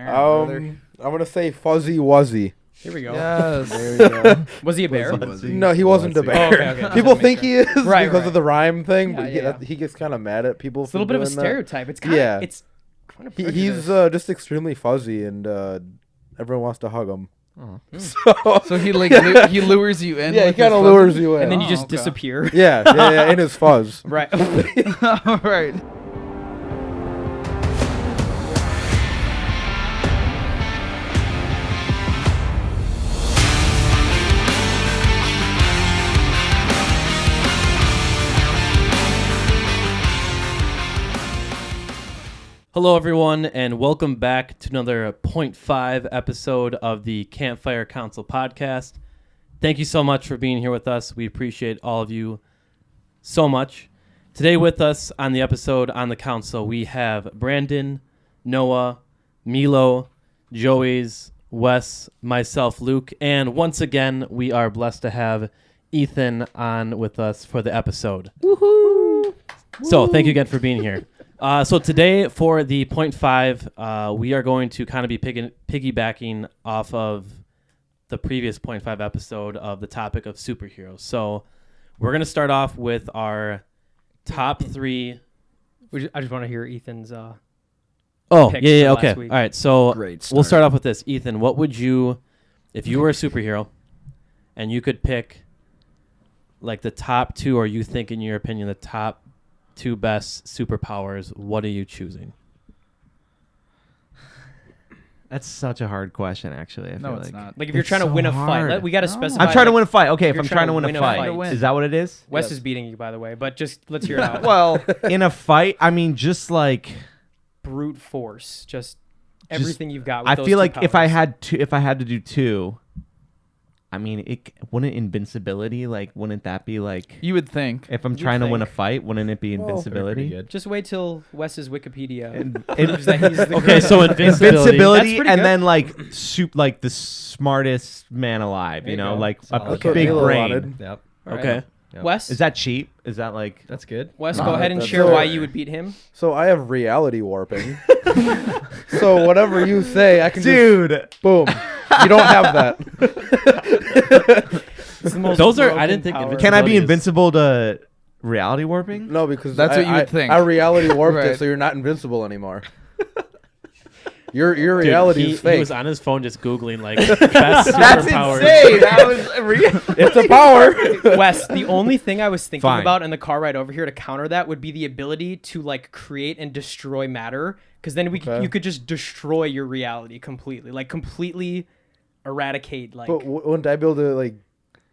I'm gonna say Fuzzy Wuzzy. Here we go. Yes. There we go. Was he a bear? No, he wasn't a bear. Oh, okay. People think he is Right, because right. of the rhyme thing, Yeah, but yeah. he gets kind of mad at people. It's a little bit of a stereotype. It's kind of it's kind of he's just extremely fuzzy, and everyone wants to hug him. Oh. So he he lures you in. yeah, he with his kind of fuzzy- lures you in. and then you Oh, just okay. disappear. yeah, in his fuzz. Right. All right. Hello, everyone, and welcome back to another 0.5 episode of the Campfire Council podcast. Thank you so much for being here with us. We appreciate all of you so much. Today with us on the episode on the council, we have Brandon, Noah, Milo, Joey's, Wes, myself, Luke, and once again, we are blessed to have Ethan on with us for the episode. Woohoo! So thank you again for being here. So today for the 0.5, we are going to kind of be piggybacking off of the previous 0.5 episode of the topic of superheroes. So we're going to start off with our top three. I just want to hear Ethan's. Oh, picks yeah, for okay. last week. All right, so Great we'll start. start off with this. Ethan, what would you, if you were a superhero and you could pick like the top two, or you think in your opinion the top two best superpowers, what are you choosing? That's such a hard question, actually. I No, feel it's like. not. Like if you're It's trying to so win a hard. fight, we got to No. specify. I'm trying to like, win a fight. Okay, if you're I'm trying to win a fight, fight. is that what it is? Wes Yes. is beating you, by the way, but just let's hear it out. Well, in a fight, I mean, just like Brute force, just everything you've got. With I those feel two like if I powers. had to do two, I mean, wouldn't invincibility, like, wouldn't that be like, You would think. if I'm You'd trying to win a think. fight, wouldn't it be invincibility? Just wait till Wes's Wikipedia And- proves that he's the Okay, so invincibility. That's Invincibility, pretty and good. then like the smartest man alive, There you you know, go. like a That's what big Milo brain. wanted. Yep. Okay. Yep. Wes. Is that cheap? Is that like? That's good. Wes, No, go ahead and that's share all why right. you would beat him. So I have reality warping. So whatever you say, I can Dude, just boom. You don't have that. It's the most Those are- I broken didn't think power. can I be Invincibility is- invincible to reality warping? No, because That's what you would think. I reality warped Right. it, so you're not invincible anymore. Your Dude, reality he, is fake. he was on his phone just Googling like best That's superpowers. insane. That was It's a power. Wes, the only thing I was thinking Fine. about in the car ride over here to counter that would be the ability to like create and destroy matter, because then you could just destroy your reality completely, like completely eradicate. Like, But wouldn't I be able to like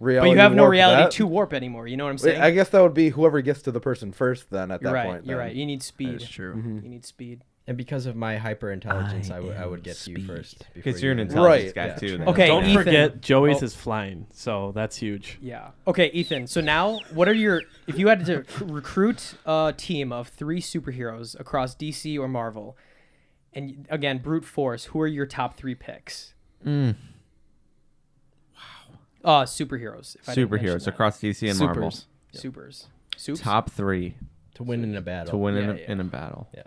reality? but you have no warp reality that? to warp anymore. You know what I'm Wait, saying? I guess that would be whoever gets to the person first. Then at you're that right. point, You're then. right. You need speed. That's true. Mhm. You need speed. And because of my hyper intelligence, I I would am get to you speed. first. Because you're an you- intelligence Right, guy yeah. too. then. Okay, Don't Ethan. forget, Joey's Oh. is flying, so that's huge. Yeah. Okay, Ethan. So now, what are your? If you had to recruit a team of 3 superheroes across DC or Marvel, and again, brute force, who are your top 3 picks? Superheroes. If I didn't mention Superheroes that. across DC and Marvel. Supers. Supers. Soups? Top 3 to win in a battle. to win Yeah, in a battle. Yeah.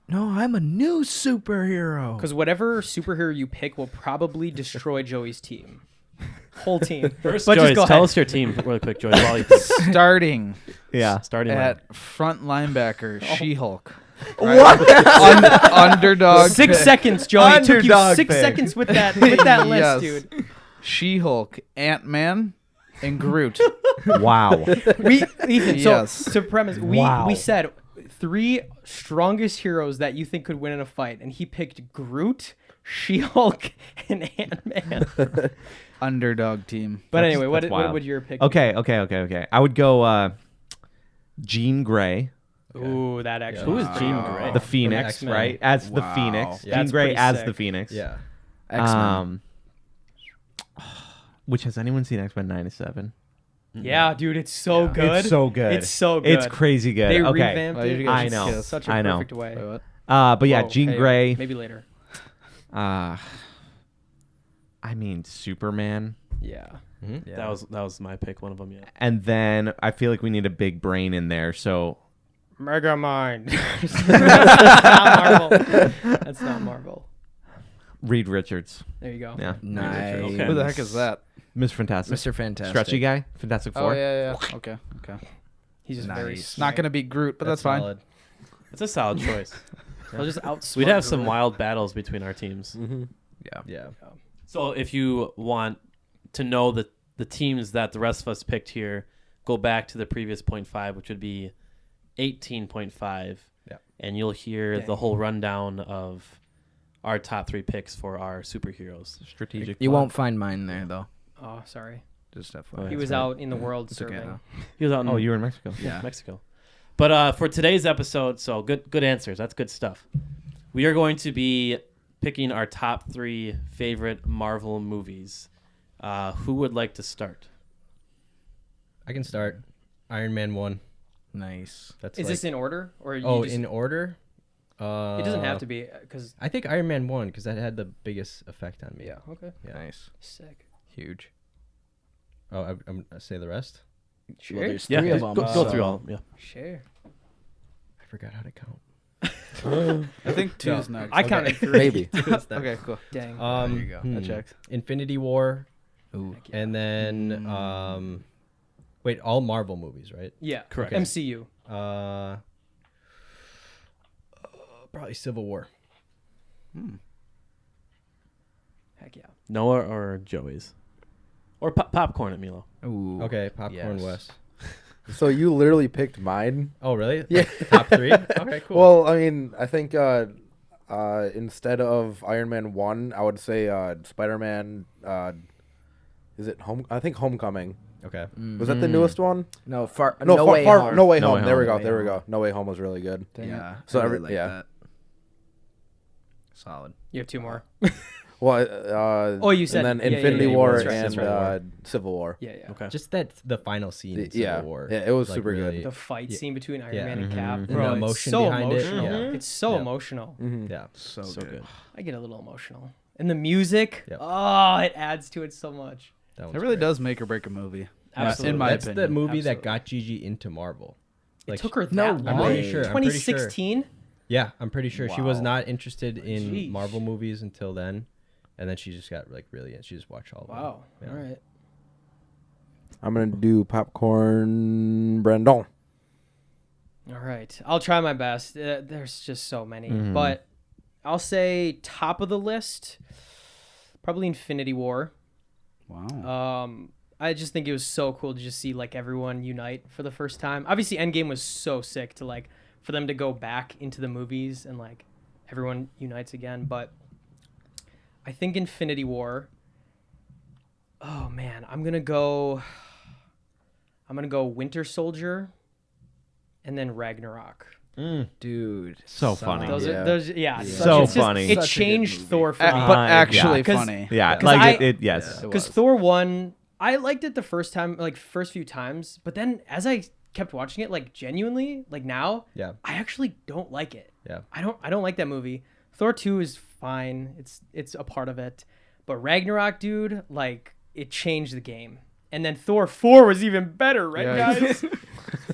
No, I'm a new superhero. Because whatever superhero you pick will probably destroy Joey's team. Whole team. First, But just Joyce, go tell ahead. us your team really quick, Joyce. While you think. Starting Yeah. Starting line. at front linebacker, She-Hulk. What? Underdog. 6 pick. seconds, Joey. It took you Underdog 6 pick. seconds with that list, Yes. dude. She-Hulk, Ant-Man, and Groot. Wow. Ethan, Yes. so to premise, we said 3 strongest heroes that you think could win in a fight, and he picked Groot, She-Hulk, and Ant-Man. Underdog team. But anyway, That's what wild. would your pick Okay. I would go Jean Grey, be? Ooh, that actually. Who is Jean Wow. Grey? the Phoenix, X-Men. right? As the Wow. Phoenix. Yeah. Jean That's Grey pretty as sick. the Phoenix. Yeah. X-Men. Which, has anyone seen X-Men 97? Yeah, dude, it's so good. It's so good. It's so good. It's crazy good. They okay. revamped Oh, you it. guys I just know. kiss. Such a I know. perfect way. Wait, what? But yeah, Whoa, Jean hey, Grey. Maybe later. I mean, Superman. Yeah. Mm-hmm. That was my pick. One of them, yeah. And then I feel like we need a big brain in there. So Megamind. That's not Marvel. That's not Marvel. Reed Richards. There you go. Yeah. Nice. Okay. Who the heck is that? Mr. Fantastic. Mr. Fantastic. Stretchy guy. Fantastic Oh Four. yeah. Okay. He's just very Nice. smart. Not gonna be Groot, but that's fine. solid. It's a solid choice. He'll just outsmart. We'd have some Groot. wild battles between our teams. Mm-hmm. Yeah. So if you want to know the teams that the rest of us picked here, go back to the previous 0.5, which would be 18.5. Yeah. And you'll hear Dang. the whole rundown of our top 3 picks for our superheroes. Strategic. You plot. won't find mine there though. Oh, sorry. Just FYI. Oh, He that's was right. out in the world It's okay, serving. though. He was out in Oh, you were in Mexico. Yeah. Mexico. But for today's episode, so good answers. That's good stuff. We are going to be picking our top 3 favorite Marvel movies. Who would like to start? I can start. Iron Man 1. Nice. That's Is like, this in order or you oh, just, in order? it doesn't have to be because I think Iron Man 1 because that had the biggest effect on me. yeah. Okay. Yeah. Nice. Sick. Huge. Oh, I'm say the rest. Sure. Well, there's Yeah, 3 of them. go through all. Yeah. Sure. I forgot how to count. I think 2's No. next. I Okay. counted 3. Maybe. Okay, cool. Dang. There you go. That checks. Infinity War, Ooh. Heck yeah. and then wait, all Marvel movies, right? Yeah. Correct. MCU. Probably Civil War. Heck yeah. Noah or Joey's? Or popcorn at Milo. Ooh. Okay, Popcorn Yes. West. So you literally picked mine. Oh, really? Yeah. Top 3? Okay, cool. Well, I mean, I think instead of Iron Man 1, I would say Spider-Man. Is it home? I think Homecoming. Okay. Was that the newest one? No, No, Way Home. No Way No Home. Way There we Home. go. There we go. No Way Home was really good. Yeah. So I every- really like yeah. that. Solid. You have 2 more. Well, Oh, you said- and then yeah, yeah, Infinity yeah, War that's right, that's and right. Civil War. Yeah, yeah. Okay. Just the final scene in Civil Yeah. War. Yeah, it was like, super good. really- The fight Yeah. scene between Iron Yeah. Man and Mhm. Cap, And the bro, emotion it's so behind it, emotional. yeah. It's so Yeah. emotional. Mhm. Yeah. So, So good. I get a little emotional. And the music, Yep. oh, it adds to it so much. That It one's really great. does make or break a movie. Absolutely. In my That's opinion. the movie that Absolutely. got Gigi into Marvel. It Like, took her no that way. long. I'm pretty sure. 2016? Yeah, I'm pretty sure she was Wow. not interested in Sheesh. Marvel movies until then, and then she just got like really. She just watched all of them. Wow. Yeah. All right. I'm gonna do Popcorn Brandon. All right. I'll try my best. There's just so many. Mhm. But I'll say top of the list, probably Infinity War. Wow. I just think it was so cool to just see like everyone unite for the first time. Obviously, Endgame was so sick to like for them to go back into the movies and like everyone unites again. But I think Infinity War. Oh man, I'm gonna go Winter Soldier, and then Ragnarok. Dude, So solid. funny. Those Yeah. are those. Yeah, So it's just- funny. It Such a good changed movie. Thor for But me. yeah. actually 'Cause- funny. Yeah, 'Cause like I- yes. Yeah. Because Thor 1, I liked it the first time, like first few times, but then as I kept watching it, like genuinely, like now, Yeah. I actually don't like it. Yeah. I don't like that movie. Thor 2 is fine. It's a part of it. But Ragnarok, dude, like it changed the game. And then Thor 4 was even better, right, Yikes. guys?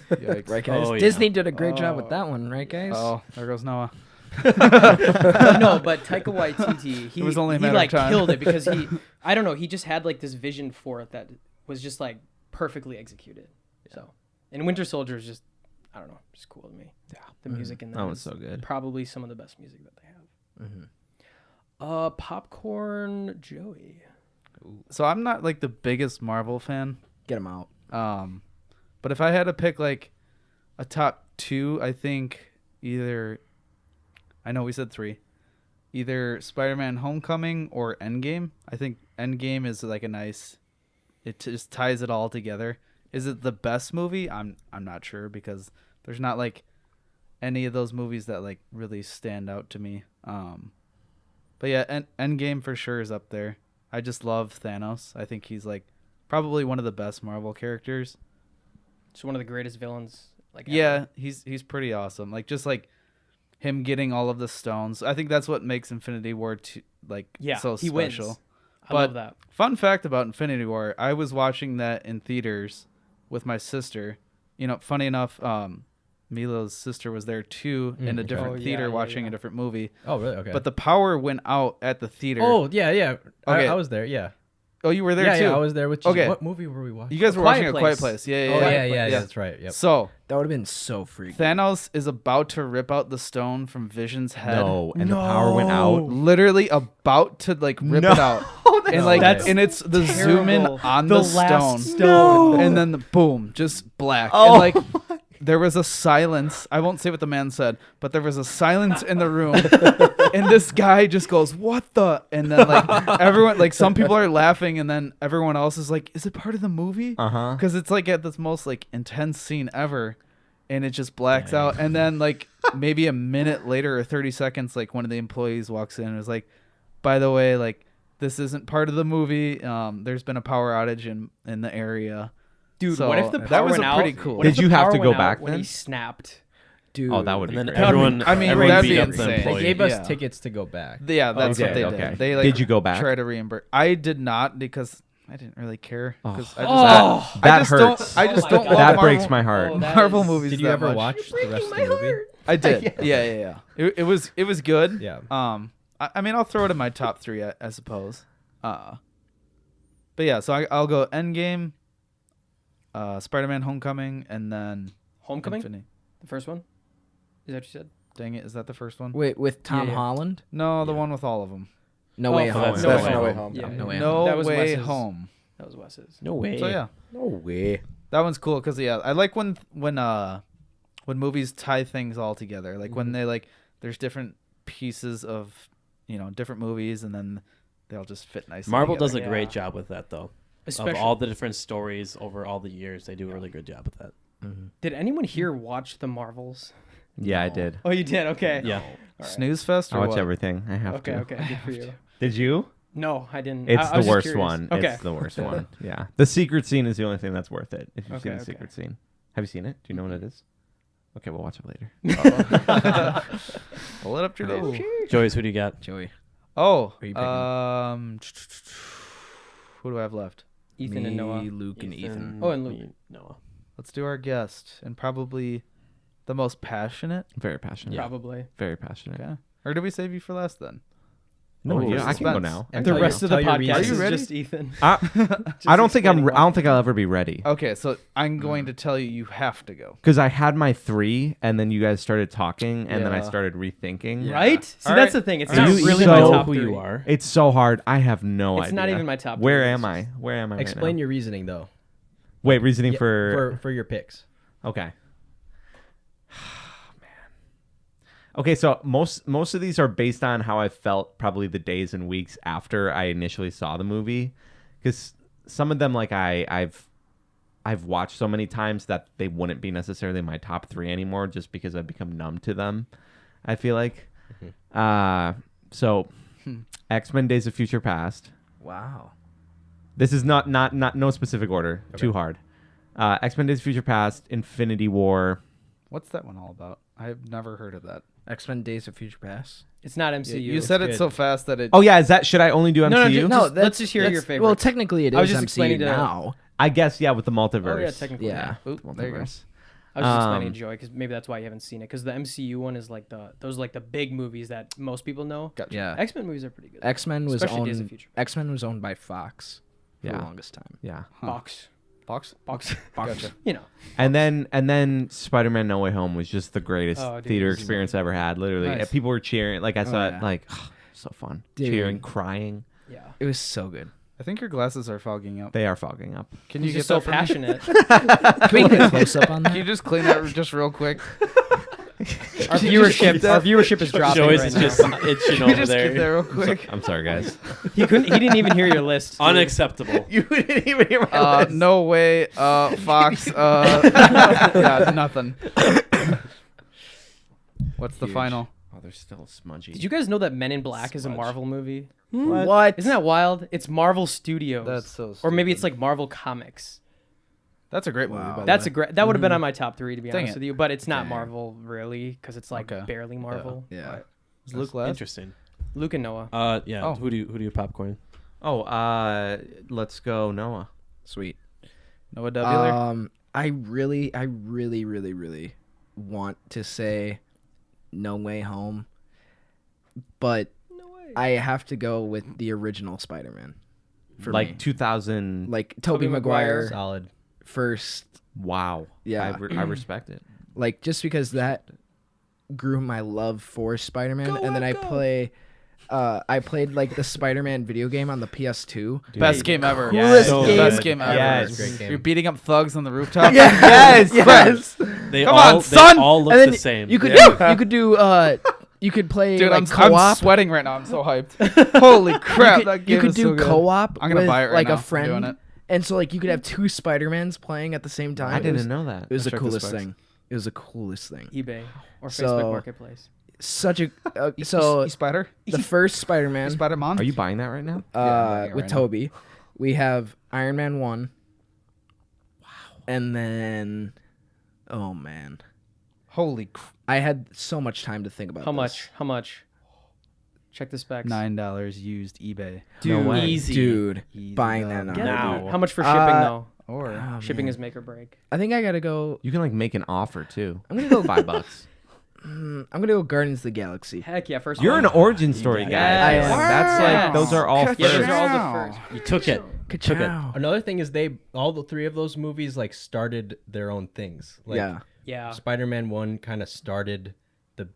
Yikes. Right, guys. Oh, yeah. Disney did a great job Oh. with that one, right, guys? Oh, there goes Noah. No, but Taika Waititi, he, was only a he matter of like time. killed it because I don't know, he just had like this vision for it that was just like perfectly executed. So, and Winter Soldier is just, I don't know, just cool to me. Yeah, the music in that That was is so good. probably some of the best music that they have. Mhm. Popcorn Joey. So I'm not like the biggest Marvel fan. Get them out. But if I had to pick like a top 2, I think I know we said 3. Either Spider-Man Homecoming or Endgame. I think Endgame is like a nice, it just ties it all together. Is it the best movie? I'm not sure because there's not like any of those movies that like really stand out to me. But yeah, Endgame for sure is up there. I just love Thanos. I think he's like probably one of the best Marvel characters. Just one of the greatest villains. Like Yeah, ever. he's pretty awesome. Like just like him getting all of the stones. I think that's what makes Infinity War Yeah, so he special. wins. I But- love that. Fun fact about Infinity War, I was watching that in theaters with my sister. You know, funny enough, Milo's sister was there too in a okay. different Oh, theater yeah, watching yeah. a different movie. Oh, really? Okay. But the power went out at the theater. Oh, yeah, yeah. Okay. I was there. Yeah. Oh, you were there yeah, too. yeah, I was there with you. Okay. What movie were we watching? You guys were Quiet watching A Quiet Place. Yeah, yeah, Oh, yeah. yeah, that's right. Yep. So That would have been so freaky. Thanos is about to rip out the stone from Vision's head. No, and the power went out. Literally about to like rip it out. And like That's and it's the zoom in terrible. on The the last stone. stone. And then the boom, just black. Oh. And like there was a silence. I won't say what the man said, but there was a silence in the room. And this guy just goes, "What the?" And then like everyone, like some people are laughing, and then everyone else is like, "Is it part of the movie?" Uh-huh. Because it's like at this most like intense scene ever, and it just blacks out. And then like maybe a minute later or 30 seconds, like one of the employees walks in and is like, "By the way, like this isn't part of the movie. There's been a power outage in the area." Dude, So, what if the power that was went out? pretty cool. What Did if the you have power to go went out back when then? he snapped? Dude. Oh, that would be And then great. everyone, I mean, everyone that'd beat be up insane. the They employee. They gave us Yeah. tickets to go back. Yeah, that's what Okay, they okay. did. They like Did you go back? try to reimburse. I did not because I didn't really care. 'Cause I just, Oh, That I just don't- hurts. I just Oh my don't God. love That Marvel, breaks my heart. Oh, that Marvel is- movies. Did you that ever much. watch the rest of the movie? I did. Yeah. It was good. Yeah. I mean, I'll throw it in my top 3, I suppose. But yeah, so I'll go Endgame, Spider-Man: Homecoming, and then Homecoming? Infinity. The first one? Is that what you said? Dang it, is that the first one? Wait, with Tom Yeah. Holland? No, the one with all of them. No Oh, Way fuck, Home. that's That's No No Way Way Home. Home. Yeah. No Way No That was Way Wes's. Home. That was Wes's. No way. So yeah, No way. that one's cool because I like when movies tie things all together. Like when they like there's different pieces of different movies and then they all just fit nicely. Marvel together. does a Yeah. great job with that, though. Especially, Of all the different stories over all the years, they do a really good job with that. did anyone here watch the Marvels? Yeah, I did. Oh, you did? Okay. Yeah. All right. Snooze Fest or I watch what? everything. I have Okay, to. okay. Good for you. Did you? No, I didn't. It's I the was just worst curious. one. Okay. It's the worst one. Yeah. The secret scene is the only thing that's worth it. If you've seen Okay, the okay. secret scene. Have you seen it? Do you know what it is? Okay, we'll watch it later. Pull it up, Judy. Joyce, who do you got? Joey. Oh, Who are you picking? who do I have left? Ethan Me, and Noah. Luke, and Ethan. Oh, and Luke. me, Noah. Let's do our guest and probably the most passionate. Very passionate. Probably. Very passionate. Okay. Or did we save you for last then? No, Oh, yeah, I can go suspense. now. And The tell rest your- of the tell your podcast Are you is ready? just Ethan. I don't think explaining I don't think I'll ever be ready. Okay, so I'm going to tell you you have to go. Because I had my 3, and then you guys started talking, and then I Yeah. started rethinking. Right? See, All that's right. the thing. It's Are not you really so- my know top who 3. you are. It's so hard. I have no It's idea. not even my top Where 3. am I? Where am I? Explain right your reasoning though. now? Wait, reasoning Yeah, for your picks. okay. Okay, so most of these are based on how I felt probably the days and weeks after I initially saw the movie, because some of them like I've watched so many times that they wouldn't be necessarily my top 3 anymore, just because I've become numb to them. I feel like, so X-Men: Days of Future Past. Wow. This is not no specific order. Too hard. X-Men: Days of Future Past, Infinity War. What's that one all about? I've never heard of that. X-Men: Days of Future Past. It's not MCU. You said it good. so fast that it. Oh yeah, is that should I only do MCU? No, no, No, let's just hear your favorite. Well, technically it I was is just MCU explaining to- now. I guess yeah, with the multiverse. Oh, yeah, technically. Yeah. Oop, there you go. Multiverse. I was just explaining Um, to Joy because maybe that's why you haven't seen it. Because the MCU one is like those are like the big movies that most people know. Yeah. X-Men movies are pretty good. X-Men was Especially Days of owned. Future Past. X-Men was owned by Fox for Yeah. the longest time. Yeah. Box. Fox. Gotcha. You know. And then Spider-Man: No Way Home was just the greatest Oh, dude, theater this is experience I ever had. Literally, Nice. people were cheering. Like I saw yeah. it, like so fun, Dude. cheering, crying. Yeah. It was so good. I think your glasses are fogging up. They are fogging up. Can you He's get just so that for me? passionate. Can we get a close up on Can you that? just clean that just real quick? Our viewership is dropping Joyce right is now. just itching Can over you just get that there. real quick? I'm sorry, guys. He didn't even hear your list. dude. Unacceptable. You didn't even hear my list. No way. Fox. Yeah, nothing. What's the Huge. final? Oh, they're still smudgy. Did you guys know that Men in Black is a Smudge. Marvel movie? What? Isn't that wild? It's Marvel Studios. That's so Or maybe stupid. it's like Marvel Comics. That's a great movie. Wow. By the That's way. a great. That would have been on my top 3 to be Dang honest it. with you, but it's not Dang. Marvel really because it's like Okay. barely Marvel. Yeah. but Is Luke last? Interesting. Luke and Noah. Yeah. Oh. Who do you popcorn? Oh, let's go, Noah. Sweet. Noah W. I really want to say No Way Home, but I have to go with the original Spider-Man. For like me. 2000. Like Tobey Maguire Solid. first. Wow. Yeah. I respect it. Like, just because that grew my love for Spider-Man. And then I played like the Spider-Man video game on the PS2. Best game ever. Coolest So game. Best game ever. Yes. Great game. You're beating up thugs on the rooftop. Yes, yes. They Come all on, son! They all look And then the same. You could you could play Dude, like I'm co-op. sweating right now. I'm so hyped. Holy crap. that game You could is do so good. co-op I'm gonna with buy it right like now. a I'm doing friend. it. And so like you could have two Spider-Mans playing at the same time. I It was- didn't know that. It was the check the coolest specs. thing. It was the coolest thing. eBay or So- Facebook Marketplace. Such a so You Spider? the first Spider-Man Spider-Man? Are you buying that right now? Yeah, I'm buying it with right now. Toby. We have Iron Man 1. Wow. And then oh man. Holy crap. I had so much time to think about How this. much? How much? Check the specs. $9 used eBay. No way. Easy. Dude, Easy buying dub. that now. Get it, Now. dude. How much for shipping though? Or Oh, Shipping man. is make or break. I think I gotta go. You can like make an offer too. I'm gonna go $5. I'm gonna go Guardians of the Galaxy. Heck yeah, first You're one. an origin story guy. Yes. I am. That's like Yes. those are all Yeah, first. those are all the first. You took it. Took it. Ka-chow. Another thing is all the three of those movies like started their own things. Like Yeah. Yeah. Spider-Man 1 kind of started the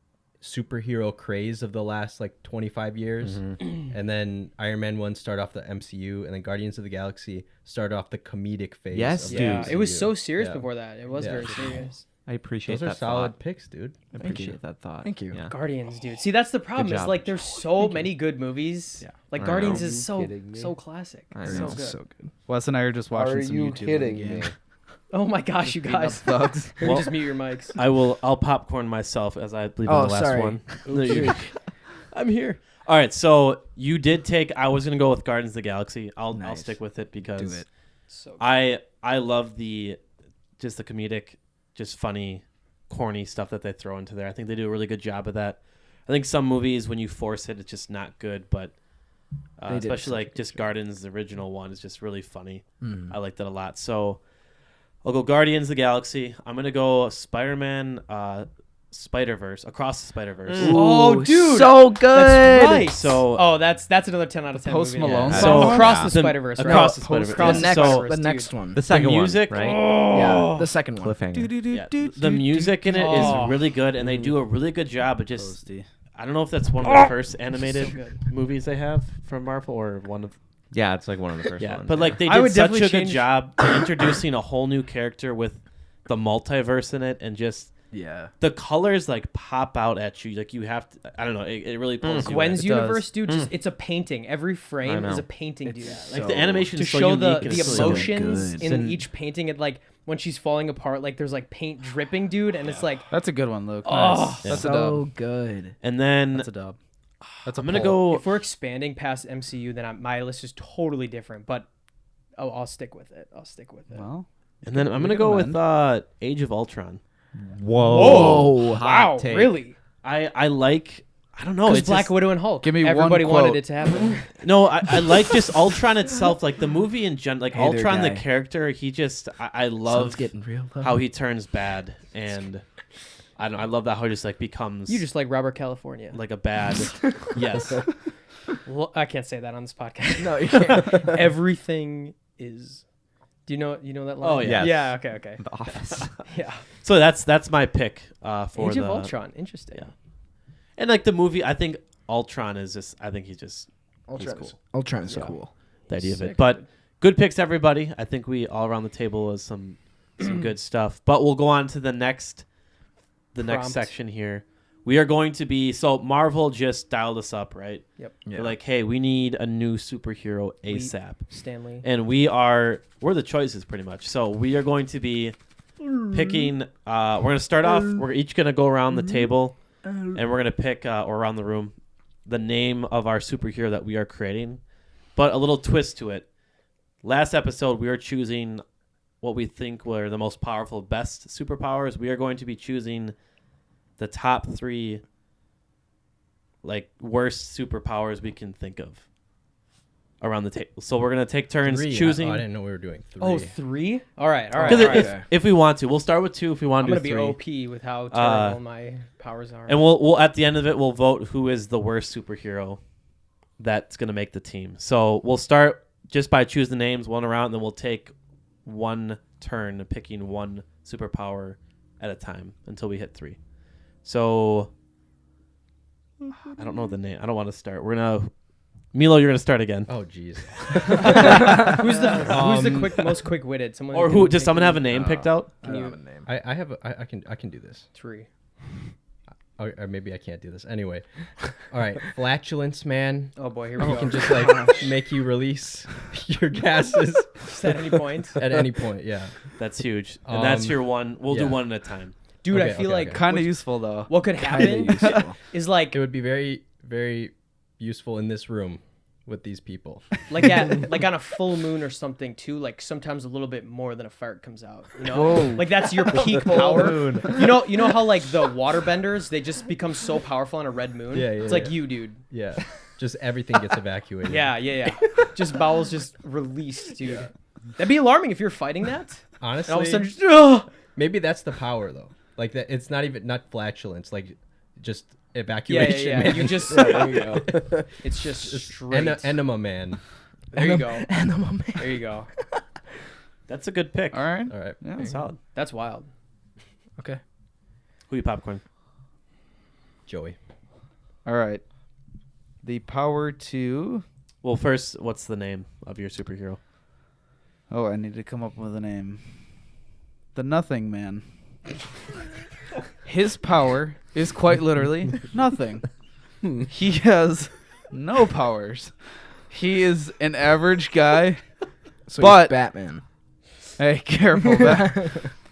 superhero craze of the last like 25 years. And then Iron Man 1 started off the MCU, and then Guardians of the Galaxy started off the comedic phase. Yes, of the Yeah, MCU. it was so serious Yeah. before that. It was Yeah. very serious. I appreciate Those are that solid thought. picks, dude. I appreciate that thought. Thank you. Yeah. Guardians, dude. See, that's the problem. Is job. like there's so many good movies. Yeah. Like I Guardians know. is Are you so kidding me? so classic. I It's know. so good. So good. Wes and I are just watching Are some you YouTube kidding again. me? Oh my gosh, you guys. Thugs. Here, just mute your mics. I'll popcorn myself as I leave Oh, in the last sorry. one. No, I'm here. All right, so you did take. I was gonna go with Guardians of the Galaxy. I'll Nice. stick with it because Do it. So good. I love the comedic, just funny, corny stuff that they throw into there. I think they do a really good job of that. I think some movies when you force it, it's just not good. But They did especially such a like good just job. Guardians, the original one is just really funny. Mhm. I like that a lot. So I'll go Guardians of the Galaxy. I'm gonna go Spider-Man, Spider-Verse, Across the Spider-Verse. Oh, dude. so good. That's right. So that's another 10 out of 10 Post movie. Malone Yeah. song? So- Across Yeah. the Spider-Verse. right? Across the Post- Spider-Verse. Across The the next, Spider-Verse, the dude. next one. The second the music, one, right? Yeah, the second one. Cliffhanger. Yeah, the music in it is Oh. really good, and they do a really good job of just. Toasty. I don't know if that's one of the first animated movies they have from Marvel or one of. Yeah, it's like one of the first Yeah, ones. but like they I did would such a definitely good change- job introducing a whole new character with the multiverse in it, and just Yeah. the colors like pop out at you. Like you have to. I don't know. It really pulls you in. Gwen's It universe, does. dude, just it's a painting. Every frame I is know. a painting, dude. Like the animation To is so show unique the and it's so emotions good. in And- each painting, and like when she's falling apart, like there's like paint dripping, dude, and it's like That's a good one, Luke. Oh. Nice. That's a so dub. good. And then That's a dub. That's a I'm gonna pull. go. if we're expanding past MCU, then my list is totally different. But I'll stick with it. I'll stick with it. Well, And then I'm we gonna can go with amend. Age of Ultron. Whoa. Wow, take. really? I like. I don't know. Because It's Black just, Widow and Hulk. Give me one Everybody wanted quote. it to happen. no. I like just Ultron itself. Like the movie in general. Like Hey there, Ultron, the guy. character. He just. I Sun's love getting real low. how he turns bad, and I don't. I love that how he just like becomes. You just like Robert California. like a bad. Yes. Well, I can't say that on this podcast. No, you can't. Everything is. Do you know that line? Oh, yeah. Yes. Yeah. Okay. The Office. Yeah. So that's my pick for Age the of Ultron. Interesting. Yeah. And like the movie, I think Ultron is just. I think he's just Ultron cool. is, Ultron is Yeah. cool. the idea of it. Sick, But dude. good picks, everybody. I think we all around the table was some good stuff. But we'll go on to the next Prompt. section here. We are going to be Marvel just dialed us up, right? Yep. They're like, hey, we need a new superhero ASAP, Stanley. and we're the choices pretty much. So we are going to be picking. We're gonna start off. We're each gonna go around the table, and we're gonna pick or around the room the name of our superhero that we are creating. But a little twist to it. Last episode, we were choosing what we think were the most powerful, best superpowers. We are going to be choosing the top 3, like, worst superpowers we can think of. around the table. So we're gonna take turns 3. choosing. I didn't know we were doing 3. Oh, 3? All right. Because if we want to, we'll start with 2 if we want I'm to going do to 3. be OP with how terrible my powers are. And we'll at the end of it, we'll vote who is the worst superhero that's going to make the team. So we'll start just by choosing the names one around, and then we'll take one turn picking one superpower at a time until we hit 3. So I don't know the name. I don't want to start. We're going to... Milo, you're going to start again. Oh, jeez. Who's the most quick-witted? Someone Or who who? Does someone have a name picked out? I don't have a name. I have I can do this. 3. Or maybe I can't do this. Anyway. All right. Flatulence man. Oh boy, here we He go. can just like make you release your gases Just at any point. at any point. Yeah. That's huge. And that's your one. We'll do yeah. one at a time. Dude, Okay, I feel okay, like okay. Kind of useful though. what could happen is like It would be very, very useful in this room with these people. like on a full moon or something too. Like sometimes a little bit more than a fart comes out. You know, Whoa. like that's your peak power. You know how like the waterbenders they just become so powerful on a red moon. Yeah, It's yeah, like yeah. you, dude. Yeah. Just everything gets evacuated. Yeah. Just bowels just released, dude. That'd be alarming if you're fighting that. Honestly, And all of a sudden, just, ugh! maybe that's the power though. Like that, it's not flatulence. Like just Yeah. evacuation. Man. You just There you go. it's just straight. Enema man. There you go. Animal man. There you go. That's a good pick. All right. All right. Yeah. Solid. That's wild. Okay. Who you popcorn? Joey. All right. The power to. Well, first, what's the name of your superhero? Oh, I need to come up with a name. The Nothing Man. His power is quite literally nothing. He has no powers. He is an average guy. So But- he's Batman. Hey, careful.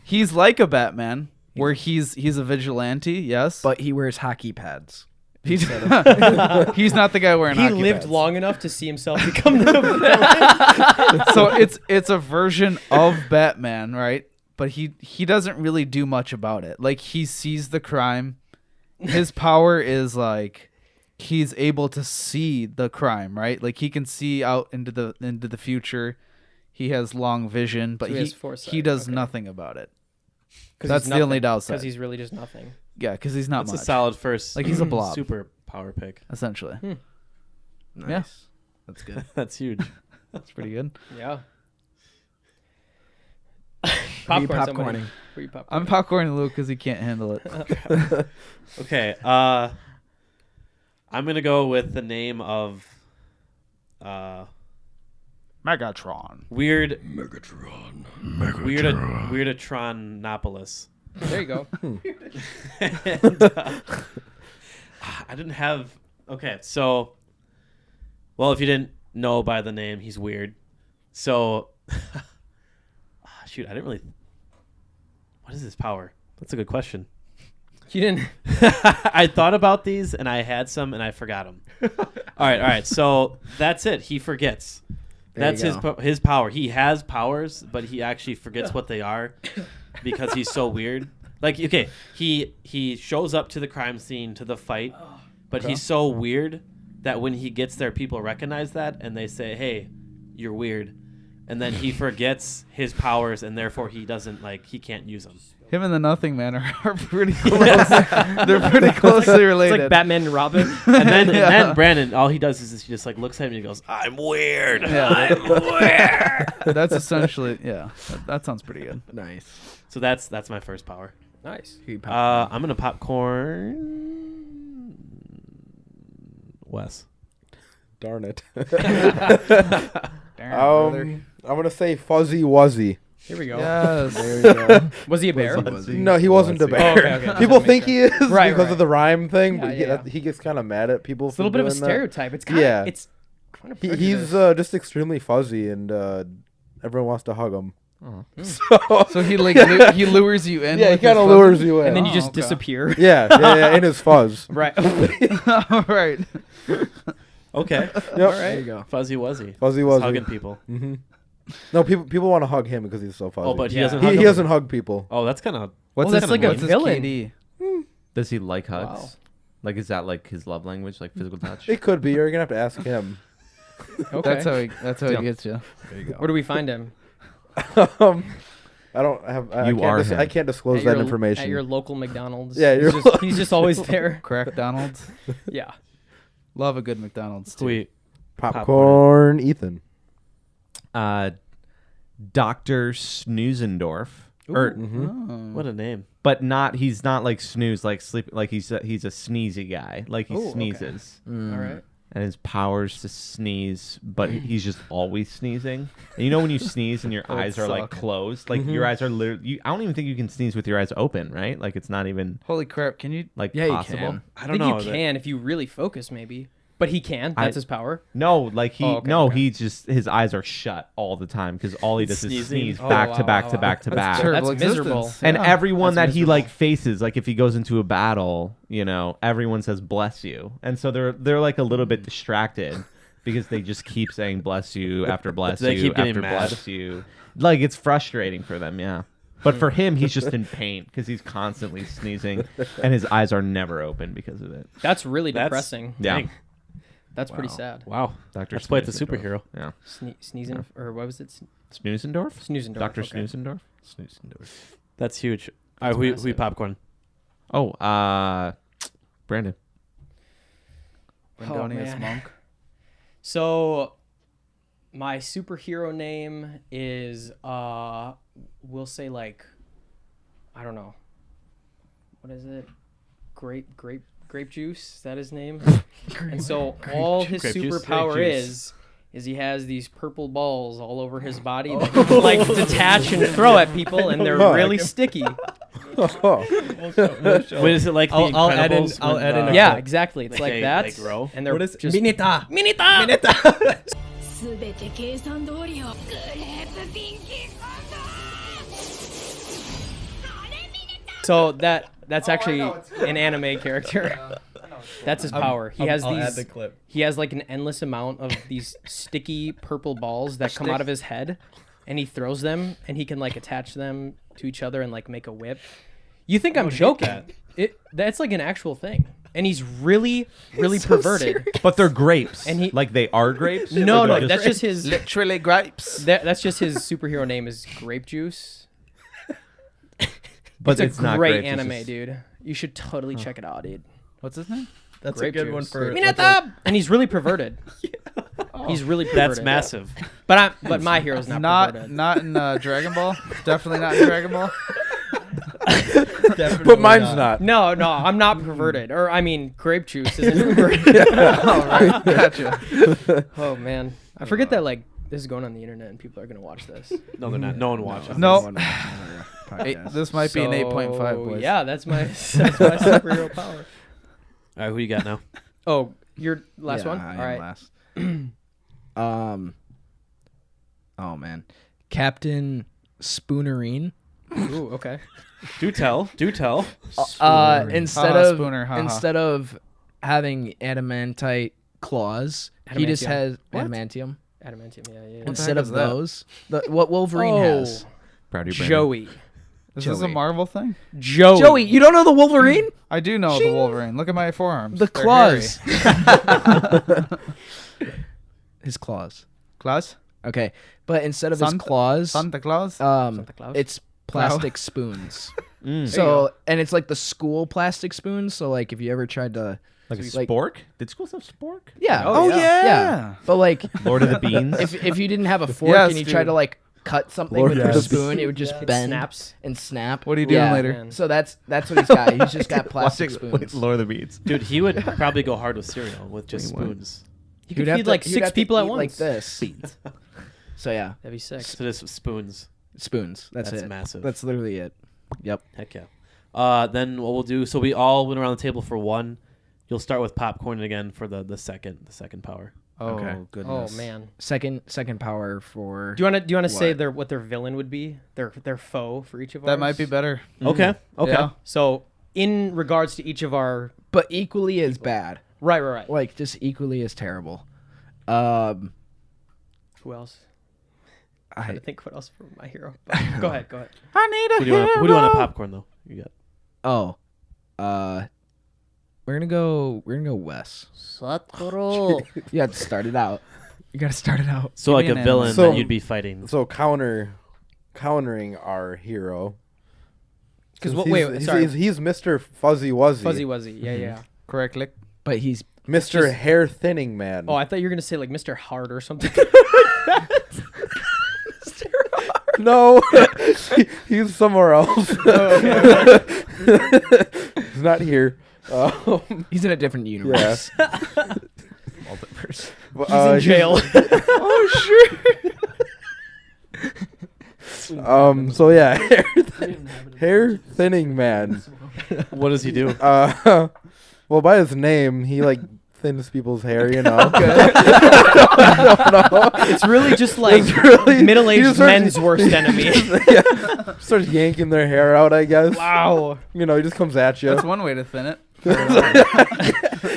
He's like a Batman, where he's a vigilante. Yes, But he wears hockey pads. he's he's not the guy wearing. He hockey lived pads. long enough to see himself become the villain. So it's a version of Batman, right? But he doesn't really do much about it. Like he sees the crime. His power is like he's able to see the crime, right? Like he can see out into the future. He has long vision, but So he he has foresight, he does okay. nothing about it. 'Cause That's he's the only nothing. downside. Because he's really just nothing. Yeah, because he's not That's much. a solid first. Like, he's a blob. Super power pick. Essentially, Nice. Yeah. That's good. That's huge. that's pretty good. Yeah. Who you Popcorn. Somebody. popcorning? Who you popcorning? I'm popcorning Luke because he can't handle it. Okay. I'm gonna go with the name of Megatron. Weird Weirdatonopolis. There you go. And, I didn't have. Okay, so. Well, if you didn't know by the name, he's weird. So. Shoot, I didn't really. What is his power? That's a good question. You didn't. I thought about these and I had some and I forgot them. All right. So that's it. He forgets. There That's you his power. He has powers, but he actually forgets what they are because he's so weird. Like, okay, he shows up to the crime scene, to the fight, but he's so weird that when he gets there, people recognize that and they say, "Hey, you're weird," and then he forgets his powers and therefore he can't use them. Him and the Nothing Man are pretty close. They're pretty closely related. It's like Batman and Robin. And then, Yeah. and then Brandon, all he does is he just like looks at me and he goes, "I'm weird. Yeah. I'm weird." That's essentially That sounds pretty good. Nice. So that's my first power. Nice. Who you popcorning? I'm gonna popcorn. Wes. Darn it. Darn, brother. I'm gonna say Fuzzy Wuzzy. Here we go. Yes. There you go. Was he a bear? No, he wasn't a bear. Oh, okay. People think he is Right, because right. of the rhyme thing, Yeah, but yeah. he gets kind of mad at people. It's a little bit of a stereotype. It's kind Yeah. of. It's kind of. He's just extremely fuzzy, and everyone wants to hug him. So he he lures you in. Yeah, he with his kind of fuzzy- lures you in. and then you Oh, just okay. disappear. yeah, in his fuzz. Right. All right. Okay. Yep. There you go. Fuzzy Wuzzy. Fuzzy He's Wuzzy. hugging people. hmm No, people want to hug him because he's so fuzzy. Oh, but he Yeah. doesn't. he hug them. doesn't hug people. Oh, that's kind of. What's that's his, like a what's his villain. KD? Does he like hugs? Wow. Like, is that like his love language, like physical touch? It could be. You're gonna have to ask him. Okay. That's how he gets you. There you go. Where do we find him? I don't have. You are him. I can't disclose At that your- information. At your local McDonald's. Yeah, He's just always there. Crack Donald's. Yeah. Love a good McDonald's too. Sweet. Popcorn, Ethan. Dr. Snoozendorf. Or, Mm-hmm. What a name. but he's not like snooze, like sleep, like he's a sneezy guy. Like he Ooh, okay. sneezes. All right. And his powers to sneeze, but he's just always sneezing. And you know when you sneeze and your That would eyes are like suck. closed, like your eyes are literally. I don't even think you can sneeze with your eyes open, right? Like it's not even Holy crap! Can you? like Yeah, you possible. can. I think don't know. you can if you really focus, maybe. But he can. That's his power. No, like he Oh, okay, no, okay. he just his eyes are shut all the time because all he does is Sneezing. sneeze Oh, back wow, to back wow, to wow. back to back. Terrible That's miserable. existence. And Yeah. everyone That's that he miserable. like faces, like if he goes into a battle, you know, everyone says bless you, and so they're like a little bit distracted because they just keep saying bless you after bless They you keep getting after mad. bless you. Like it's frustrating for them, yeah. But for him, he's just in pain because he's constantly sneezing, and his eyes are never open because of it. That's really That's- depressing. Yeah, Dang. That's pretty sad. Wow. Dr. That's quite the Snoozendorf. superhero. Yeah, Sneezing, or what was it? Snoozendorf, Snoozendorf. Dr. okay. Snoozendorf. That's huge. All right, who massive. popcorn? Oh, Brandon. Brandonius man. monk. So, my superhero name is we'll say like, I don't know. What is it? Grape juice. Is that his name? And so all his Grape juice? superpower Grape juice. is he has these purple balls all over his body that he can like detach and throw at people, and they're really sticky. Wait, is it like the I'll add in- Incredibles I'll when, add in a Yeah, clip. exactly. It's like they- that. they grow? And they're What is just Minita? すべて計算通りよ。グレープピンキーコンド。 So that's actually an anime character. That's his power. He has I'll add these. the clip. He has like an endless amount of these sticky purple balls that come out of his head, and he throws them, and he can like attach them to each other and like make a whip. You think I'm joking? That's like an actual thing, and he's really perverted. But they're grapes. And he- like they are grapes. No, Or no, they're that's just- just his. Literally grapes. That's just his superhero name is Grape Juice. But It's a not great grapes, it's anime, just- dude. You should totally check it out, dude. What's his name? That's Grape a good one juice. for. Mineta! And he's really perverted. He's really perverted. That's massive. But my hero's not perverted. Not in Dragon Ball. Definitely not in Dragon Ball. But mine's not. No, I'm not perverted. Or I mean, grape juice isn't perverted. All right, gotcha. Oh man, I forget that like this is going on the internet and people are gonna watch this. No, they're not. No one watches. No, Podcast. this might be an 8.5. Boys. Yeah, that's my superhero power. All right, who you got now? Oh, your last Yeah, one. I All am right. last. Oh man, Captain Spoonerine. Ooh, okay. Do tell. Instead Haha, of Spooner, haha. instead of having adamantite claws, he just Adamantium. has What? adamantium. Adamantium. Yeah. Instead heck of is that? those, what Wolverine has. Proud of you, Brandon. Joey. Is this a Joey. Marvel thing? Joey, you don't know the Wolverine? I do know the Wolverine. Look at my forearms. The They're claws. hairy. His claws. Claws? Okay, but instead of his Santa- claws, Santa Claus? Santa Claus? it's plastic spoons. Mm. So, and it's like the school plastic spoons. So, like, if you ever tried to, Like a like- spork? Did schools have spork? yeah, Oh, yeah. yeah. But like, Lord of the Beans. if you didn't have a fork Yes, and you tried dude. to like cut something Lord with your yes. spoon, it would just It bend snaps. and snap. What are you doing Yeah. later? Man. So that's what he's got. He's just got plastic spoons. Lord of the Beans. Dude, he would probably go hard with cereal with just Wait, what? spoons. You He'd could have feed to- like he'd 6 have to people at eat once. like this. So yeah, That'd be sick. So just spoons. spoons. That's it. massive. That's literally it. Yep. Heck yeah. Then what we'll do, so we all went around the table for one. You'll start with popcorn again for the second power. Oh, Okay. goodness. Oh man. Second power for. Do you want to say What? what their villain would be? Their foe for each of ours? That might be better. Okay. Okay. Yeah. So, in regards to each of our but equally as bad. right. Like just equally as terrible. Who else? I I think what else for my hero. But go ahead. I need a Who do you want to popcorn though? You got. we're gonna go Wes. Satoru. You have to start it out. You gotta start it out. So Give like me a an villain animal. that you'd be fighting. So countering our hero. Because he's Mr. Fuzzy Wuzzy. Fuzzy Wuzzy. Yeah, yeah. Correctly. But he's Mr. just- Hair Thinning Man. Oh, I thought you were gonna say like Mr. Hard or something. No, he's somewhere else. He's not here. he's in a different universe. Multiverse. But, He's in jail. So yeah, hair thinning man. What does he do? Well, by his name, he like thins people's hair. You know. It's really just like It's really- he middle-aged just starts- men's worst enemy. Yeah. Starts yanking their hair out. I guess. Wow. You know, he just comes at you. That's one way to thin it.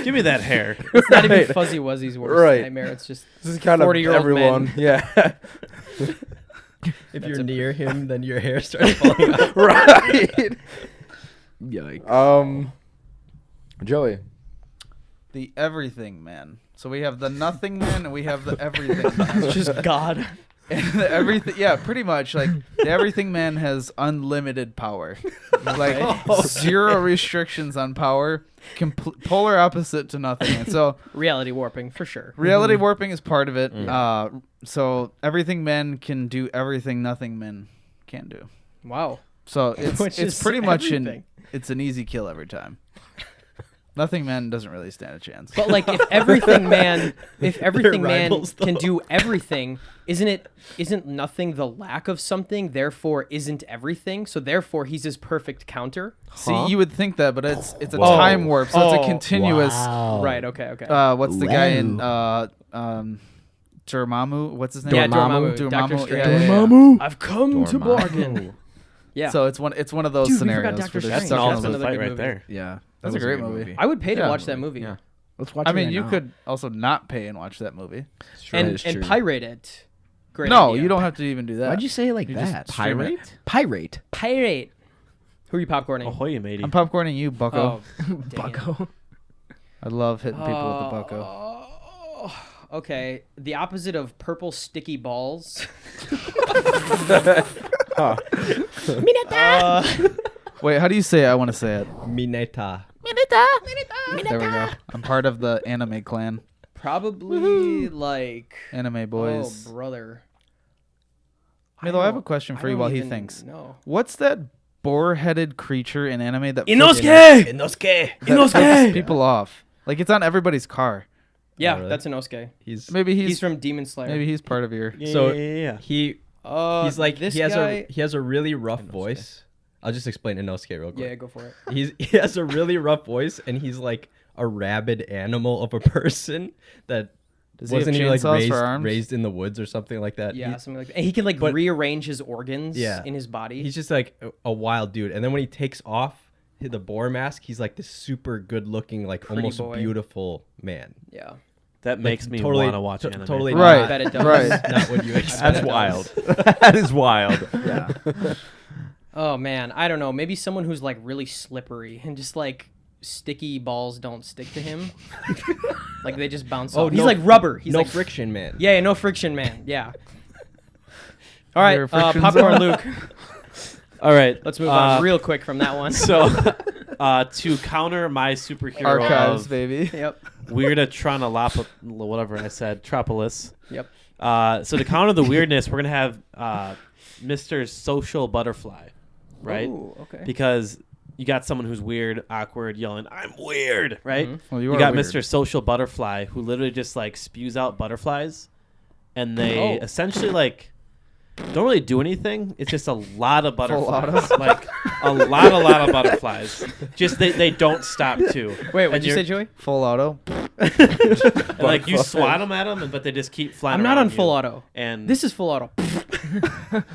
Give me that hair. It's not even Right. Fuzzy Wuzzy's worst Right. nightmare. It's just This is kind of 40-year-old everyone. men. Yeah. If you're near him, then your hair starts falling out. Right. Yikes. Joey. The everything man. So we have the nothing man and we have the everything man. it's just God. And the everything, yeah, pretty much. Like the everything man has unlimited power, like zero restrictions on power. Polar opposite to nothing. And so Reality warping for sure. reality warping is part of it. So everything men can do everything nothing men can't do. Wow. So Which it's is pretty much everything. it's an easy kill every time. Nothing man doesn't really stand a chance. But like if everything man rivals, can though. do everything, isn't nothing the lack of something, therefore isn't everything, so therefore he's his perfect counter? See, you would think that, but it's a Whoa. time warp, so it's Oh. a continuous. Right, okay. What's the guy in Dormammu? What's his name? Yeah, Dormammu. Doctor Dormammu. Strange. Yeah. I've come to Dormammu. bargain. Yeah. So it's one of those Dude, we forgot scenarios. Doctor where they're Strange. That's an stuck in That's a ultimate another fight good right movie. there. Yeah. That's a was great movie. I would pay to Yeah. watch that movie. Yeah. Let's watch I it mean, right you now. could also not pay and watch that movie. And That is true. pirate it. Great No, idea. you don't have to even do that. Why'd you say it like You just that? stream it. Pirate. Pirate. Who are you popcorning? Ahoy, matey. I'm popcorning you, Bucko. Oh, dang it. Bucko. I love hitting people with the Bucko. Oh, okay. The opposite of purple sticky balls. Wait, how do you say it? I want to say it. Mineta. There we go. I'm part of the anime clan. Probably like Anime boys. Oh, brother. Milo, I have a question for you while he thinks. No. What's that boar-headed creature in anime that Inosuke! Inosuke. that pisses people off? Like it's on everybody's car. Yeah, really? that's Inosuke. Maybe He's he's from Demon Slayer. maybe he's part of your. So yeah. he's like this he has guy. a really rough voice. I'll just explain Inosuke real quick. Yeah, go for it. He has a really rough voice, and he's like a rabid animal of a person that Does he have wasn't he like chainsaws for arms? raised in the woods or something like that. Yeah, something like that. And he can like but- rearrange his organs Yeah. in his body. He's just like a wild dude. And then when he takes off the boar mask, he's like this super good looking, like Pretty almost boy. beautiful man. yeah. That makes me totally- want to watch anime. Totally Right. not, Bet it does. Right. not what you expect. That's wild. That is wild. Yeah. Oh man, I don't know. Maybe someone who's like really slippery and just like sticky balls don't stick to him. Like they just bounce off. He's no- like rubber. He's no like friction, man. Yeah, no friction, man. Yeah. All right, You're a friction popcorn zone? Luke. All right. Let's move on real quick from that one. So, to counter my superhero Archives, of baby. Yep. whatever I said, Tropolis. Yep. So to counter the weirdness, we're gonna have Mr. Social Butterfly, right? Ooh, okay. Because you got someone who's weird, awkward, yelling, "I'm weird," right? Well, You are got weird. Mr. Social Butterfly, who literally just like spews out butterflies, and they Oh. essentially like don't really do anything. It's just a lot of butterflies, auto. like a lot of butterflies. Just they don't stop too. Wait, And what'd you you're- say, Joey? Full auto. and, like you swat them at them, but they just keep flying. I'm not on around full you. auto. And This is full auto.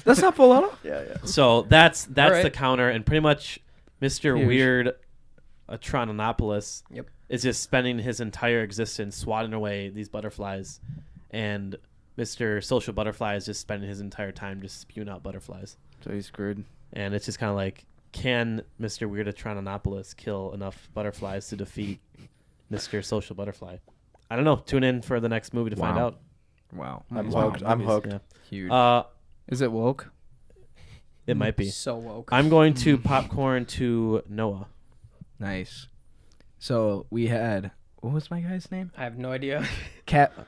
That's not full auto. so that's Alright. the counter, and pretty much Mr. Huge. Weird Atronopolis Yep. is just spending his entire existence swatting away these butterflies, and Mr. Social Butterfly is just spending his entire time just spewing out butterflies. So he's screwed. And it's just kind of like, can Mr. Weird Atronopolis kill enough butterflies to defeat Mr. Social Butterfly? I don't know. Tune in for the next movie to find Wow. out. Wow. I'm Wow, hooked. I'm movies, hooked. yeah. Huge. Is it woke? It might be. So woke. I'm going to popcorn to Noah. Nice. So we had, what was my guy's name? I have no idea. Captain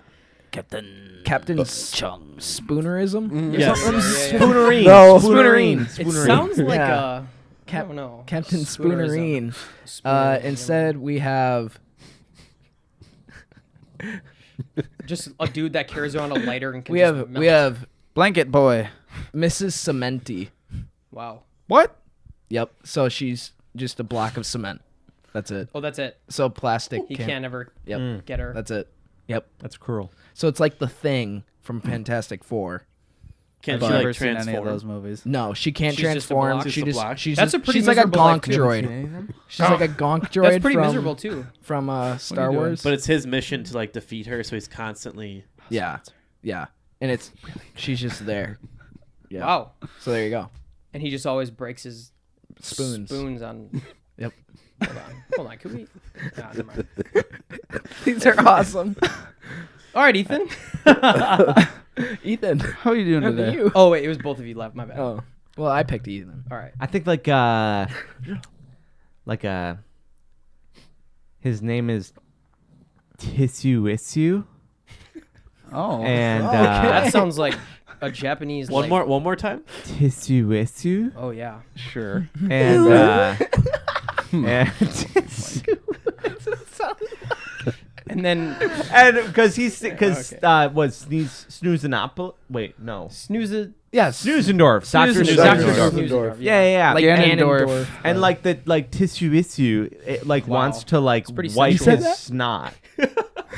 Spoonerism? Yeah. Yes. Yeah, yeah, yeah. Spoonerine. No. Spoonerine. It sounds like Yeah. I don't know. Captain Spoonerism. Spoonerine. Spoonerism. Instead, we have Just a dude that carries around a lighter and can just melt. we have Blanket boy. Mrs. Cementi. Wow. What? Yep. So she's just a block of cement. That's it. Oh, that's it. So plastic. He can't ever Yep. get her. That's it. Yep. That's cruel. So it's like the Thing from Fantastic Four. Can't I've she never like seen any of transform? those movies. No, she can't She's just a transform. block? She Just a just block? she's That's just, a pretty she's like a miserable life, gonk too. droid. She's like a gonk droid. That's pretty from, miserable too. From Star doing? Wars. But it's his mission to like defeat her, so he's constantly. yeah, yeah, and it's she's just there. Yeah. Wow. So there you go. And he just always breaks his Spoons. spoons on. Yep. Hold on. Could we? Nah, never mind. These are awesome. All right, Ethan. Ethan, How are you doing how today? are you? Oh wait, it was both of you left. My bad. Oh, well, I picked Ethan. All right. I think his name is Tissue. Oh. And That sounds like a Japanese. One like, more time. Tissue. Oh yeah. Sure. And and And then because Okay. was Snoozenopolis? Wait, no. snooze it. Yeah, Snoozendorf. Dr. Snoozendorf. Snoozendorf. Snoozendorf. Yeah, yeah, yeah. like Ganondorf. Ganondorf. And like the tissue issue, it like Wow. wants to like pretty wipe sensual. his snot.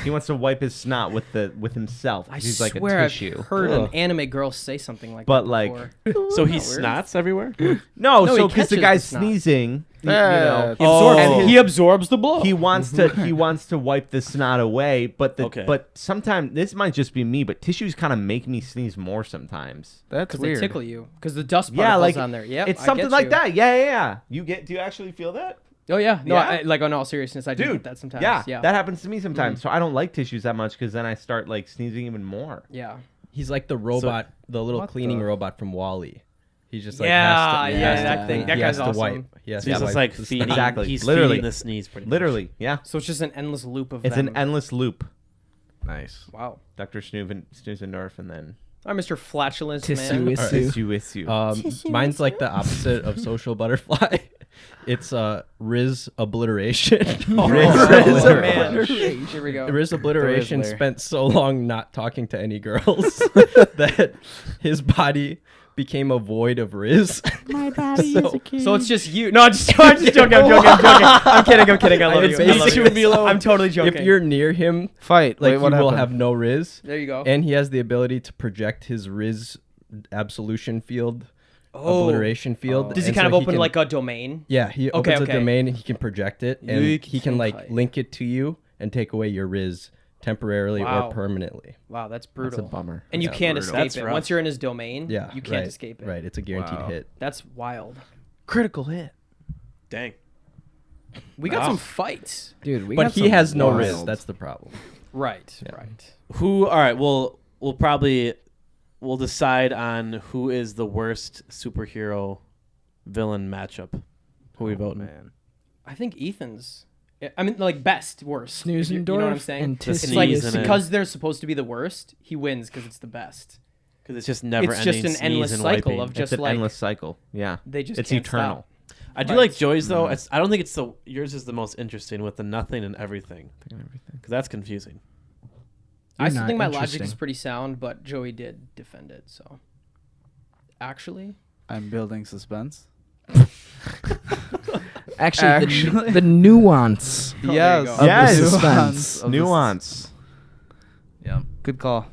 He wants to wipe his snot with himself. 'Cause I he's like swear a I've tissue. heard Ugh. an anime girl say something like But, that like, before. So he weird. snots everywhere. No, No, so he because the catches guy's the snot. sneezing, you Yeah. know, He absorbs, Oh. he absorbs the blow. he wants to wipe the snot away. But Okay. but sometimes this might just be me, but tissues kind of make me sneeze more sometimes. That's because they weird. tickle you. Because the dust Yeah, particles like on there. Yeah, it's something like that. Yeah, yeah, yeah. Do you actually feel that? Oh yeah. No, Yeah? like on all seriousness, I do Dude, get that sometimes. Yeah, Yeah. that happens to me sometimes. So I don't like tissues that much because then I start like sneezing even more. Yeah. He's like the robot, the little What cleaning the- robot from Wall-E. He just like Yeah, has to, yeah, has to that think, that he guy's has to awesome. wipe. He has So he's to just wipe like the feeding. snot. Exactly. He's Literally. feeding the sneeze pretty much. Literally, yeah. So it's just an endless loop of It's them. an endless loop. Nice. Wow. Dr. Snoozendorf and then All right, Mr. Flatulence Tissue man. is- issue. Mine's like the opposite of social butterfly. It's Riz obliteration. Riz Riz man. Here we go. Riz obliteration Rizzler. spent so long not talking to any girls that his body became a void of Riz. So it's just you. No, I'm just joking. I'm joking. I'm kidding. I love It's you. I love basically- you. I'm totally joking. If you're near him, Fight. like Wait, what you will happened? have no Riz, there you go. and he has the ability to project his Riz absolution field, obliteration field. Does he and kind so of open can- like a domain? Yeah, he Okay, opens okay. a domain and he can project it, and Luke he can like Senpai. link it to you and take away your Riz temporarily Wow. or permanently. Wow, that's That's a brutal. bummer. And you Yeah, can't brutal. escape That's it. rough. Once you're in his domain, Yeah, you can't right, escape it. Right, it's a guaranteed Wow. hit. That's wild. Critical hit. Dang. We got Wow. some fights. Dude, we But got he some has no wild- Riz. That's the problem. Right. Yeah. Right. Who? All right. We'll probably we'll decide on who is the worst superhero villain matchup. Who we voting? man. I think Ethan's. I mean, like best, worst. If you know what I'm Snoozendorf saying? and The It's Tissue like sneeze in it. because they're supposed to be the worst, he wins because it's the best. Because it's just never. It's just an endless cycle of just It's an like endless cycle. Yeah. they just It's can't eternal. stop. I do Right. like Joey's though. I don't think it's the yours is the most interesting with the nothing and everything because that's confusing. I You're still not think my logic is interesting. pretty sound, but Joey did defend it. So actually, I'm building suspense. Actually, the nuance. there you Yes. go. Of the Yes. suspense. Of the Nuance. Yeah. Good call.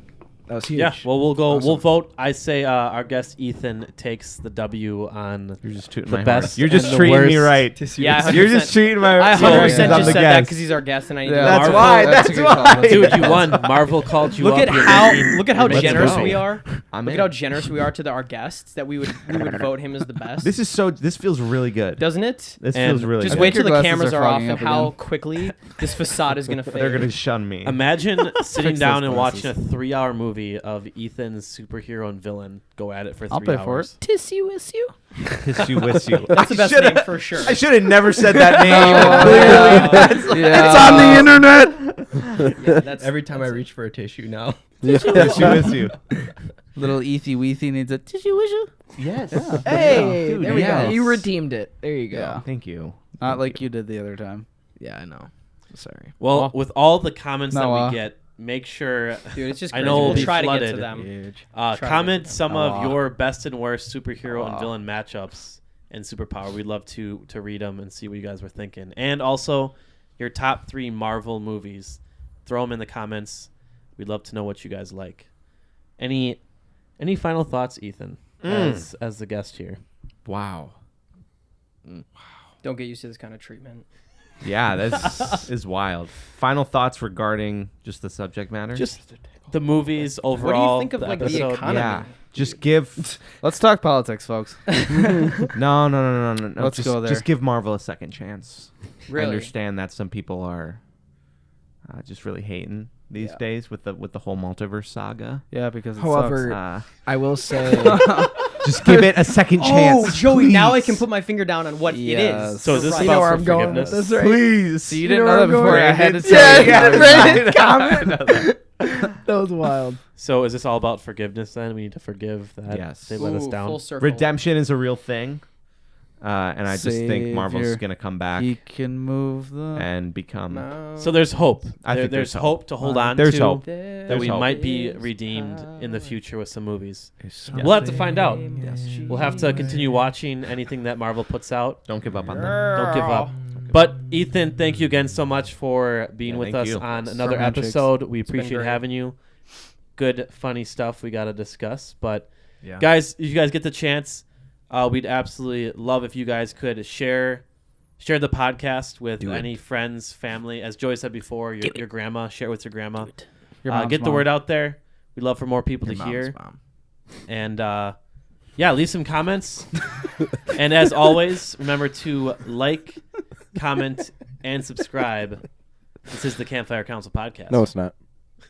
That was huge. Yeah. Well, we'll go. We'll Awesome. vote. I say our guest Ethan takes the W on. You're just tooting The my best horn. You're just and the treating me worst. right. Yeah, You're 100%. just treating my. I 100% I'm just the said that guest. because he's our guest, and I need Yeah, to that's Marvel. why. That's a That's good why. call. That's a Dude, good you call. won. Marvel called you Look up. at You're how making- look at how Let's generous go. we are. I'm Look in. at how generous we are to our guests that we would vote him as the best. This feels really good. Doesn't it? This And feels really Just good. wait till the Your cameras glasses are are off fogging and up how again. quickly this facade is gonna fade. They're gonna shun me. Imagine sitting Fix down those and watching a glasses. 3-hour movie movie of Ethan's superhero and villain go at it for 3 I'll pay hours. for it. Tissy with you. Tissue with you. That's the best name for sure. I should have never said that name. Yeah. It's on the internet. Yeah, that's Every time I reach for a tissue now. Tissue with you. Little Ethy Weethy needs a tissue wishue. Yes. Hey, Dude, there we yes. go. You redeemed it. There you go. Yeah. Thank you. Not like you did the other time. Yeah, I know. Sorry. Well, with all the comments that Noah. we get, make sure Dude, it's just I crazy. know we'll We'll be try to get flooded. to them. Huge. Try to get comment to them. some Aw. of your best and worst superhero and villain matchups in Superpower. We'd love to read them and see what you guys were thinking. And also your top 3 Marvel movies. Throw them in the comments. We'd love to know what you guys like. Any final thoughts, Ethan, as the guest here? Wow. Don't get used to this kind of treatment. Yeah, this is wild. Final thoughts regarding just the subject matter? Just the movies overall. think of, the like, the episode. economy? yeah. Just give Let's talk politics, folks. no. Let's go there. Just give Marvel a second chance. I Really? understand that some people are just really hating these days with the whole multiverse saga. Yeah, because it However, I will say, Just give it a second chance. Oh, Joey, now I please. can put my finger down on what it Yes. is. So is this Right. you know about where for I'm going forgiveness? with this, right? Please. So you You didn't know know where that I'm before going? I had to Yeah, tell you. yeah, guys. right. Comment. That was wild. So is this all about forgiveness then? We need to forgive that Yes. they let us Ooh, down. full circle. Redemption is a real thing. And I just think Marvel's Savior. going to come back He can move the. and become. No. So there's hope. I think there's there's hope to hold on There's to. hope. That There's we hope. might be redeemed in the future with some movies. Yes. We'll have to find out. Yes. We'll have to continue watching anything that Marvel puts out. Don't give up on them. Don't give up. But Ethan, thank you again so much for being Yeah, with thank us you. on another handshakes. episode. We been appreciate great. having you. Good, funny stuff we got to discuss. But Yeah. guys, if you guys get the chance, we'd absolutely love if you guys could share the podcast with any friends, family. As Joey said before, your grandma. Share it with your grandma. Your mom's Get the mom. word out there. We'd love for more people Your to mom's hear. mom. And yeah, leave some comments. And as always, remember to like, comment, and subscribe. This is the Campfire Council podcast. No, it's not.